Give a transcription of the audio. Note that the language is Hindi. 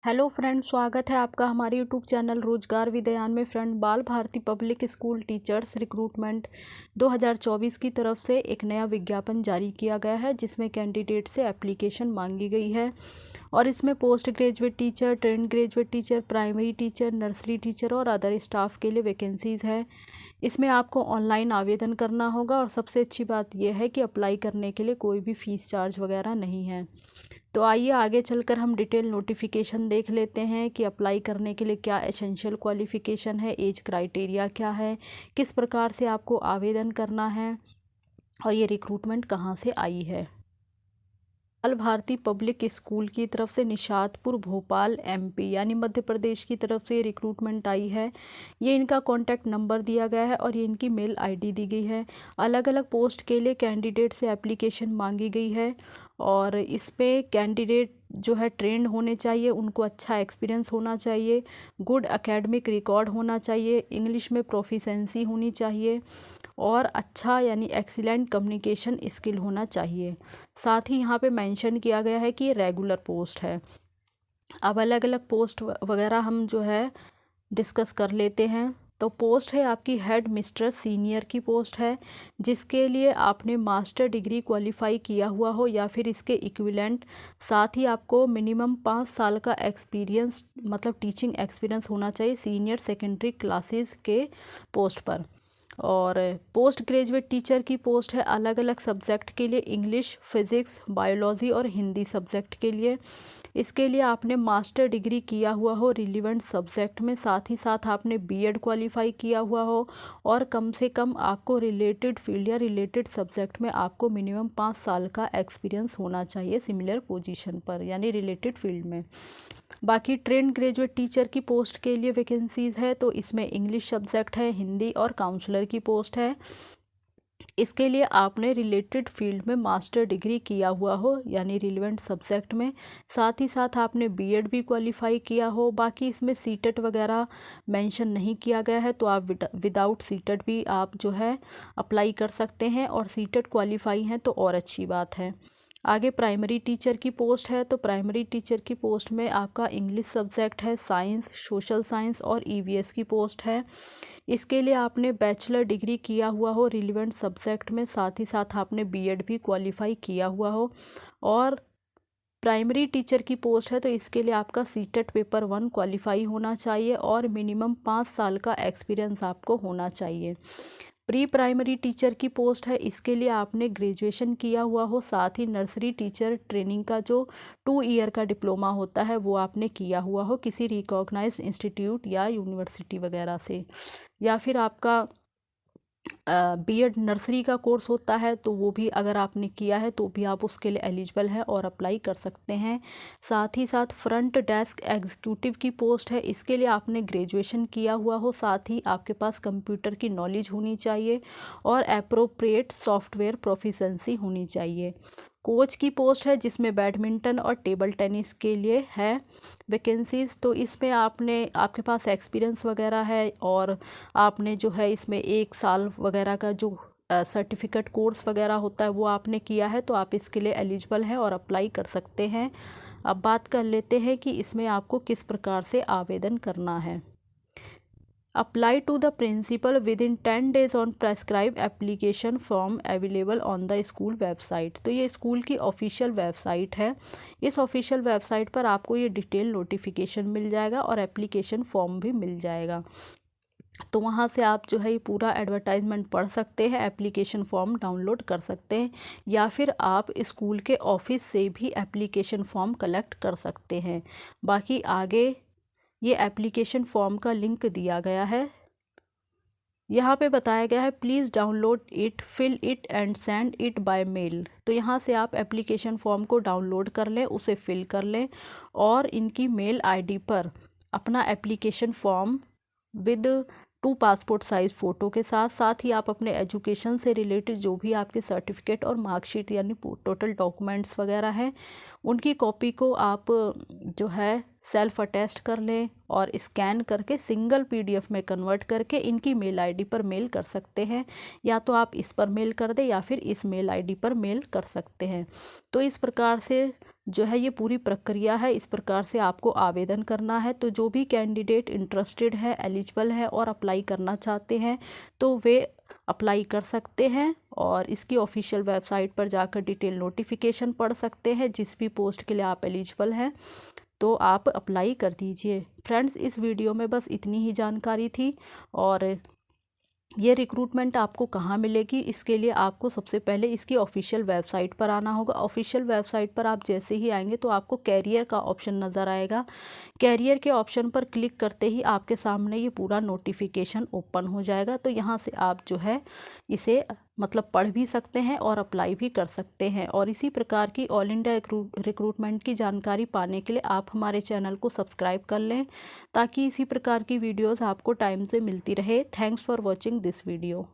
हेलो फ्रेंड, स्वागत है आपका हमारे यूट्यूब चैनल रोजगार विद्यान में। Friend, Bal Bharati public school teachers recruitment 2024 की तरफ से एक नया विज्ञापन जारी किया गया है जिसमें कैंडिडेट से एप्लीकेशन मांगी गई है। और इसमें post graduate teacher, trained graduate teacher, primary teacher, nursery teacher और अदर स्टाफ के लिए वैकेंसीज़ है। इसमें आपको ऑनलाइन आवेदन करना होगा और सबसे अच्छी बात यह है कि अप्लाई करने के लिए कोई भी फ़ीस चार्ज वगैरह नहीं है। तो आइए आगे चलकर हम डिटेल नोटिफिकेशन देख लेते हैं कि अप्लाई करने के लिए क्या एसेंशियल क्वालिफ़िकेशन है, एज क्राइटेरिया क्या है, किस प्रकार से आपको आवेदन करना है और ये रिक्रूटमेंट कहाँ से आई है। बाल भारती पब्लिक स्कूल की तरफ से निशातपुर भोपाल एमपी यानी मध्य प्रदेश की तरफ से ये रिक्रूटमेंट आई है। ये इनका कॉन्टैक्ट नंबर दिया गया है और ये इनकी मेल आईडी दी गई है। अलग अलग पोस्ट के लिए कैंडिडेट से एप्लीकेशन मांगी गई है और इस पे कैंडिडेट जो है ट्रेंड होने चाहिए, उनको अच्छा एक्सपीरियंस होना चाहिए, गुड एकेडमिक रिकॉर्ड होना चाहिए, इंग्लिश में प्रोफिशेंसी होनी चाहिए और अच्छा यानी एक्सीलेंट कम्युनिकेशन स्किल होना चाहिए। साथ ही यहाँ पे मेंशन किया गया है कि ये रेगुलर पोस्ट है। अब अलग अलग पोस्ट वगैरह हम जो है डिस्कस कर लेते हैं। तो पोस्ट है आपकी हेड मिस्ट्रेस सीनियर की पोस्ट है, जिसके लिए आपने मास्टर डिग्री क्वालिफाई किया हुआ हो या फिर इसके इक्विवेलेंट। साथ ही आपको मिनिमम 5 साल का एक्सपीरियंस मतलब टीचिंग एक्सपीरियंस होना चाहिए सीनियर सेकेंडरी क्लासेस के पोस्ट पर। और पोस्ट ग्रेजुएट टीचर की पोस्ट है अलग अलग सब्जेक्ट के लिए, इंग्लिश, फिज़िक्स, बायोलॉजी और हिंदी सब्जेक्ट के लिए। इसके लिए आपने मास्टर डिग्री किया हुआ हो रिलीवेंट सब्जेक्ट में, साथ ही साथ आपने बीएड क्वालिफाई किया हुआ हो और कम से कम आपको रिलेटेड फील्ड या रिलेटेड सब्जेक्ट में आपको मिनिमम 5 साल का एक्सपीरियंस होना चाहिए सिमिलर पोजीशन पर यानी रिलेटेड फील्ड में। बाकी ट्रेंड ग्रेजुएट टीचर की पोस्ट के लिए वैकेंसीज़ है, तो इसमें इंग्लिश सब्जेक्ट है, हिंदी और काउंसलर की पोस्ट है। इसके लिए आपने रिलेटेड फील्ड में मास्टर डिग्री किया हुआ हो यानी रिलेवेंट सब्जेक्ट में, साथ ही साथ आपने बीएड भी क्वालिफाई किया हो। बाकी इसमें सीटेट वगैरह मेंशन नहीं किया गया है, तो आप विदाउट सीटेट भी आप जो है अप्लाई कर सकते हैं और सीटेट क्वालिफाई हैं तो और अच्छी बात है। आगे प्राइमरी टीचर की पोस्ट है, तो प्राइमरी टीचर की पोस्ट में आपका इंग्लिश सब्जेक्ट है, साइंस, सोशल साइंस और ईवीएस की पोस्ट है। इसके लिए आपने बैचलर डिग्री किया हुआ हो रिलेवेंट सब्जेक्ट में, साथ ही साथ आपने बीएड भी क्वालिफाई किया हुआ हो। और प्राइमरी टीचर की पोस्ट है, तो इसके लिए आपका सीटेट पेपर 1 क्वालिफाई होना चाहिए और मिनिमम 5 साल का एक्सपीरियंस आपको होना चाहिए। प्री प्राइमरी टीचर की पोस्ट है, इसके लिए आपने ग्रेजुएशन किया हुआ हो, साथ ही नर्सरी टीचर ट्रेनिंग का जो 2 ईयर का डिप्लोमा होता है वो आपने किया हुआ हो किसी रिकॉग्नाइज्ड इंस्टीट्यूट या यूनिवर्सिटी वगैरह से, या फिर आपका बीएड नर्सरी का कोर्स होता है तो वो भी अगर आपने किया है तो भी आप उसके लिए एलिजिबल हैं और अप्लाई कर सकते हैं। साथ ही साथ फ्रंट डेस्क एग्जीक्यूटिव की पोस्ट है, इसके लिए आपने ग्रेजुएशन किया हुआ हो, साथ ही आपके पास कंप्यूटर की नॉलेज होनी चाहिए और एप्रोप्रिएट सॉफ्टवेयर प्रोफिशेंसी होनी चाहिए। कोच की पोस्ट है जिसमें बैडमिंटन और टेबल टेनिस के लिए है वैकेंसीज़, तो इसमें आपके पास एक्सपीरियंस वगैरह है और आपने जो है इसमें 1 साल वगैरह का जो सर्टिफिकेट कोर्स वगैरह होता है वो आपने किया है, तो आप इसके लिए एलिजिबल हैं और अप्लाई कर सकते हैं। अब बात कर लेते हैं कि इसमें आपको किस प्रकार से आवेदन करना है। Apply to the principal within 10 days on prescribe application form available on the school website. तो ये स्कूल की ऑफिशियल वेबसाइट है। इस ऑफिशियल वेबसाइट पर आपको ये डिटेल नोटिफिकेशन मिल जाएगा और एप्लीकेशन फॉर्म भी मिल जाएगा। तो वहाँ से आप जो है ये पूरा एडवर्टाइजमेंट पढ़ सकते हैं, एप्लीकेशन फॉर्म डाउनलोड कर सकते हैं या फिर आप स्कूल के ऑफिस से भी एप्लीकेशन फॉर्म कलेक्ट कर सकते हैं। बाकी आगे ये एप्लीकेशन फॉर्म का लिंक दिया गया है, यहाँ पे बताया गया है please download it, fill it and send it by mail. तो यहाँ से आप एप्लीकेशन फॉर्म को डाउनलोड कर लें, उसे फिल कर लें और इनकी मेल आईडी पर अपना application form with 2 passport size photo के साथ साथ ही आप अपने एजुकेशन से रिलेटेड जो भी आपके सर्टिफिकेट और मार्कशीट यानी टोटल डॉक्यूमेंट्स वगैरह हैं उनकी कॉपी को आप जो है सेल्फ अटेस्ट कर लें और स्कैन करके सिंगल पीडीएफ में कन्वर्ट करके इनकी मेल आईडी पर मेल कर सकते हैं। या तो आप इस पर मेल कर दें या फिर इस मेल आईडी पर मेल कर सकते हैं। तो इस प्रकार से जो है ये पूरी प्रक्रिया है, इस प्रकार से आपको आवेदन करना है। तो जो भी कैंडिडेट इंटरेस्टेड है, एलिजिबल है और अप्लाई करना चाहते हैं तो वे अप्लाई कर सकते हैं और इसकी ऑफिशियल वेबसाइट पर जाकर डिटेल नोटिफिकेशन पढ़ सकते हैं। जिस भी पोस्ट के लिए आप एलिजिबल हैं तो आप अप्लाई कर दीजिए। फ्रेंड्स, इस वीडियो में बस इतनी ही जानकारी थी। और ये रिक्रूटमेंट आपको कहाँ मिलेगी, इसके लिए आपको सबसे पहले इसकी ऑफिशियल वेबसाइट पर आना होगा। ऑफिशियल वेबसाइट पर आप जैसे ही आएंगे तो आपको कैरियर का ऑप्शन नज़र आएगा। कैरियर के ऑप्शन पर क्लिक करते ही आपके सामने ये पूरा नोटिफिकेशन ओपन हो जाएगा। तो यहाँ से आप जो है इसे मतलब पढ़ भी सकते हैं और अप्लाई भी कर सकते हैं। और इसी प्रकार की ऑल इंडिया रिक्रूटमेंट की जानकारी पाने के लिए आप हमारे चैनल को सब्सक्राइब कर लें ताकि इसी प्रकार की वीडियोस आपको टाइम से मिलती रहे। Thanks for watching this video.